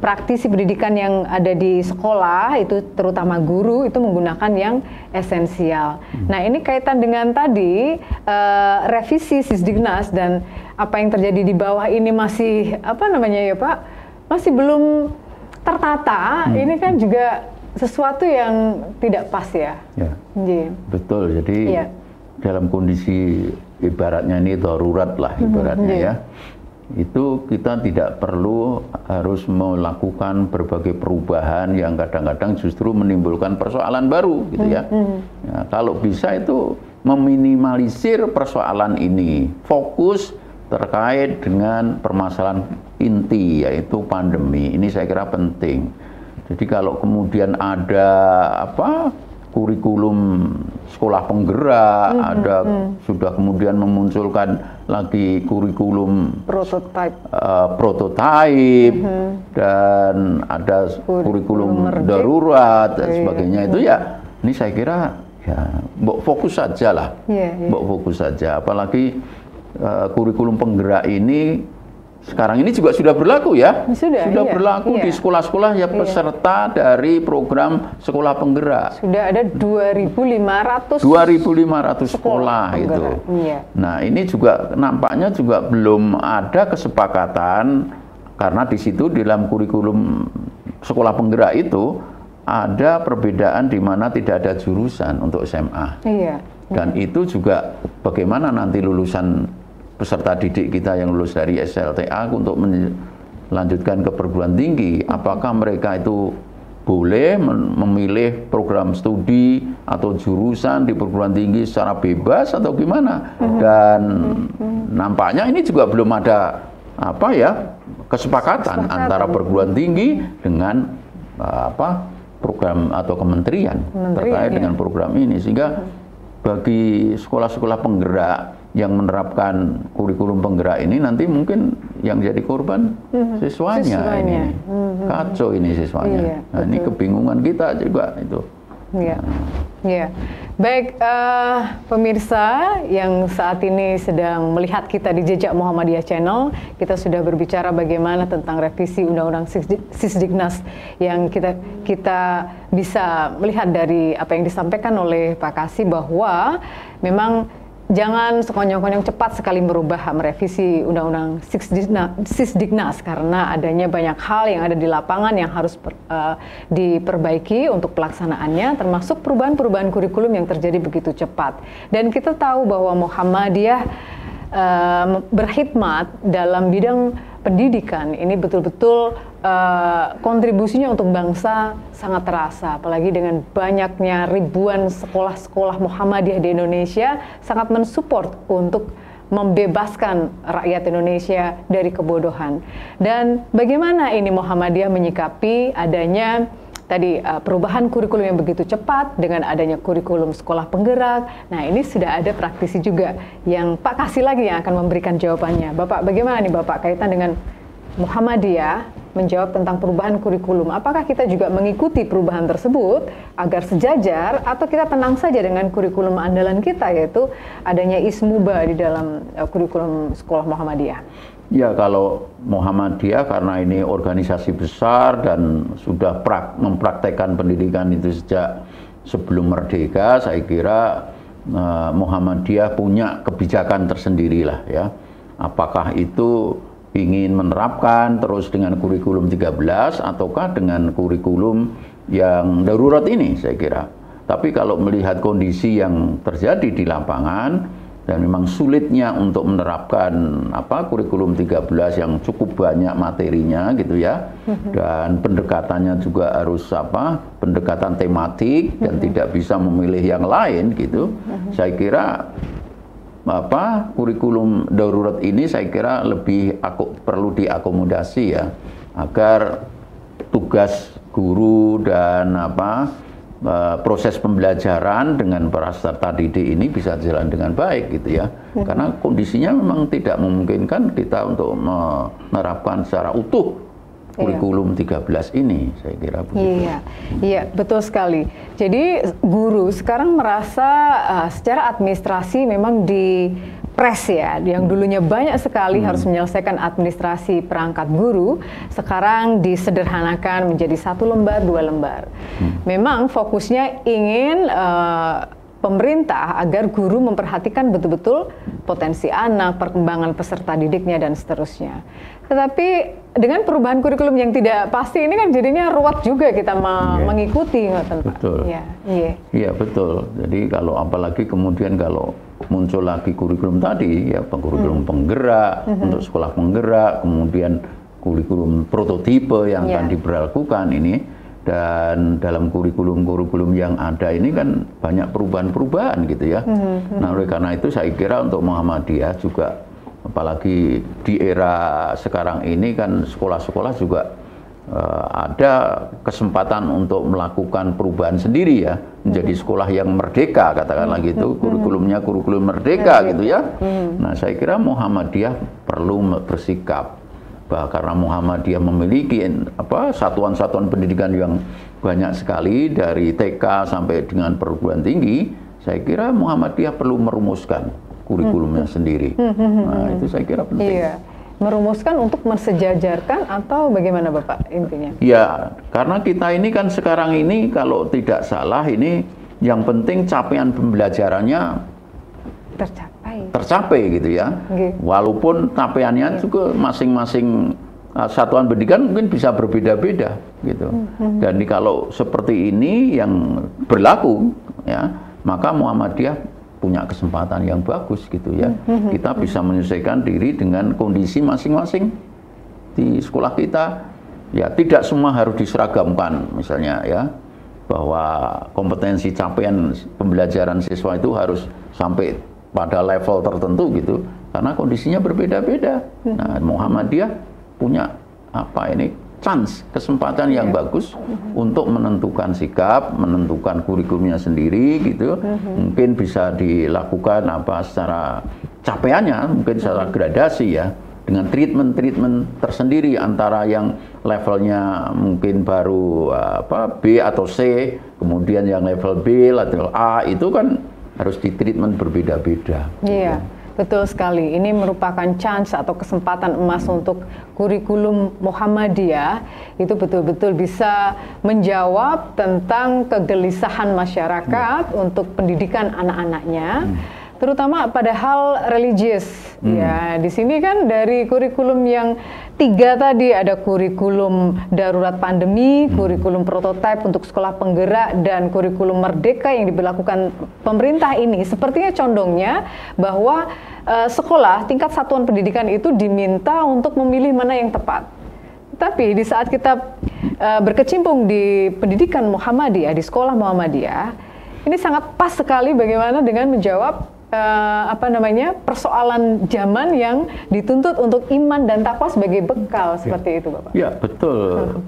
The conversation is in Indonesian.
praktisi pendidikan yang ada di sekolah itu terutama guru itu menggunakan yang esensial. Nah ini kaitan dengan tadi revisi Sisdiknas dan apa yang terjadi di bawah ini masih apa namanya ya Pak, masih belum tertata. Ini kan juga sesuatu yang tidak pas ya. Ya. Betul. Jadi dalam kondisi ibaratnya ini darurat lah ibaratnya ya. Itu kita tidak perlu harus melakukan berbagai perubahan yang kadang-kadang justru menimbulkan persoalan baru gitu ya. Ya, kalau bisa itu meminimalisir persoalan ini, fokus terkait dengan permasalahan inti yaitu pandemi. Ini saya kira penting. Jadi kalau kemudian ada apa kurikulum sekolah penggerak, sudah kemudian memunculkan lagi kurikulum prototipe, dan ada kurikulum darurat dan sebagainya itu ya, ini saya kira ya fokus saja lah, fokus saja. Apalagi kurikulum penggerak ini sekarang ini juga sudah berlaku ya, sudah berlaku di sekolah-sekolah ya peserta dari program sekolah penggerak. Sudah ada 2.500 sekolah itu. Nah ini juga nampaknya juga belum ada kesepakatan karena di situ di dalam kurikulum sekolah penggerak itu ada perbedaan di mana tidak ada jurusan untuk SMA. Dan itu juga bagaimana nanti lulusan peserta didik kita yang lulus dari SLTA untuk melanjutkan ke perguruan tinggi, apakah mereka itu boleh memilih program studi atau jurusan di perguruan tinggi secara bebas atau gimana? Dan nampaknya ini juga belum ada apa ya kesepakatan antara perguruan tinggi dengan apa program atau kementerian terkait dengan program ini, sehingga bagi sekolah-sekolah penggerak yang menerapkan kurikulum penggerak ini nanti mungkin yang jadi korban siswanya. Ini kacau ini siswanya. Nah, ini kebingungan kita juga itu. Baik, pemirsa yang saat ini sedang melihat kita di Jejak Muhammadiyah Channel, kita sudah berbicara bagaimana tentang revisi Undang-Undang Sisdiknas yang kita bisa melihat dari apa yang disampaikan oleh Pak Kasih, bahwa memang jangan sekonyong-konyong cepat sekali merevisi Undang-Undang Sisdiknas karena adanya banyak hal yang ada di lapangan yang harus diperbaiki untuk pelaksanaannya, termasuk perubahan-perubahan kurikulum yang terjadi begitu cepat. Dan kita tahu bahwa Muhammadiyah berkhidmat dalam bidang pendidikan ini betul-betul kontribusinya untuk bangsa sangat terasa, apalagi dengan banyaknya ribuan sekolah-sekolah Muhammadiyah di Indonesia sangat mensupport untuk membebaskan rakyat Indonesia dari kebodohan. Dan bagaimana ini Muhammadiyah menyikapi adanya tadi perubahan kurikulum yang begitu cepat dengan adanya kurikulum sekolah penggerak. Nah ini sudah ada praktisi juga yang Pak Kasih lagi yang akan memberikan jawabannya. Bapak, bagaimana nih Bapak kaitan dengan Muhammadiyah menjawab tentang perubahan kurikulum? Apakah kita juga mengikuti perubahan tersebut agar sejajar, atau kita tenang saja dengan kurikulum andalan kita, yaitu adanya Ismuba di dalam kurikulum sekolah Muhammadiyah? Ya, kalau Muhammadiyah karena ini organisasi besar dan sudah mempraktekkan pendidikan itu sejak sebelum merdeka, saya kira Muhammadiyah punya kebijakan tersendiri lah ya. Apakah itu ingin menerapkan terus dengan kurikulum 13 ataukah dengan kurikulum yang darurat ini, saya kira. Tapi kalau melihat kondisi yang terjadi di lapangan dan memang sulitnya untuk menerapkan kurikulum 13 yang cukup banyak materinya gitu ya, dan pendekatannya juga harus pendekatan tematik dan tidak bisa memilih yang lain gitu. Saya kira kurikulum darurat ini saya kira lebih perlu diakomodasi ya, agar tugas guru dan proses pembelajaran dengan para peserta didik ini bisa jalan dengan baik gitu ya. Karena kondisinya memang tidak memungkinkan kita untuk menerapkan secara utuh kurikulum 13 ini, saya kira begitu. Iya, betul sekali. Jadi guru sekarang merasa secara administrasi memang pres ya, yang dulunya banyak sekali harus menyelesaikan administrasi perangkat guru, sekarang disederhanakan menjadi 1 lembar, 2 lembar. Memang fokusnya ingin pemerintah agar guru memperhatikan betul-betul potensi anak, perkembangan peserta didiknya, dan seterusnya. Tetapi dengan perubahan kurikulum yang tidak pasti ini kan jadinya ruwet juga kita mengikuti. Betul. Iya, betul. Jadi kalau apalagi kemudian kalau muncul lagi kurikulum tadi, ya kurikulum penggerak untuk sekolah penggerak, kemudian kurikulum prototipe yang akan diberlakukan ini. Dan dalam kurikulum yang ada ini kan banyak perubahan-perubahan gitu ya. Nah, oleh karena itu saya kira untuk Muhammadiyah juga, apalagi di era sekarang ini kan sekolah-sekolah juga ada kesempatan untuk melakukan perubahan sendiri ya, menjadi sekolah yang merdeka, katakanlah gitu, kurikulumnya kurikulum merdeka gitu ya. Nah, saya kira Muhammadiyah perlu bersikap karena Muhammadiyah memiliki satuan-satuan pendidikan yang banyak sekali dari TK sampai dengan perguruan tinggi. Saya kira Muhammadiyah perlu merumuskan kurikulumnya sendiri. Nah, itu saya kira penting. Iya. Merumuskan untuk mensejajarkan atau bagaimana Bapak intinya? Ya, karena kita ini kan sekarang ini kalau tidak salah ini yang penting capaian pembelajarannya tercapai gitu ya. Walaupun capaiannya juga masing-masing satuan pendidikan mungkin bisa berbeda-beda gitu. Dan kalau seperti ini yang berlaku ya, maka Muhammadiyah punya kesempatan yang bagus gitu ya. Kita bisa menyesuaikan diri dengan kondisi masing-masing di sekolah kita. Ya, tidak semua harus diseragamkan misalnya ya, bahwa kompetensi capaian pembelajaran siswa itu harus sampai pada level tertentu gitu, karena kondisinya berbeda-beda. Nah, Muhammadiyah punya kesempatan yang bagus untuk menentukan sikap, menentukan kurikulumnya sendiri gitu. Mungkin bisa dilakukan secara capaiannya, mungkin secara gradasi ya, dengan treatment tersendiri antara yang levelnya mungkin baru B atau C, kemudian yang level B, level A itu kan harus di treatment berbeda-beda. Iya, betul sekali. Ini merupakan chance atau kesempatan emas untuk kurikulum Muhammadiyah itu betul-betul bisa menjawab tentang kegelisahan masyarakat untuk pendidikan anak-anaknya, terutama pada hal religius. Ya, di sini kan dari kurikulum yang 3 tadi ada kurikulum darurat pandemi, kurikulum prototipe untuk sekolah penggerak, dan kurikulum merdeka yang diberlakukan pemerintah ini sepertinya condongnya bahwa sekolah tingkat satuan pendidikan itu diminta untuk memilih mana yang tepat. Tapi di saat kita berkecimpung di pendidikan Muhammadiyah, di sekolah Muhammadiyah, ini sangat pas sekali bagaimana dengan menjawab persoalan zaman yang dituntut untuk iman dan takwa sebagai bekal seperti itu, Bapak. Ya, betul.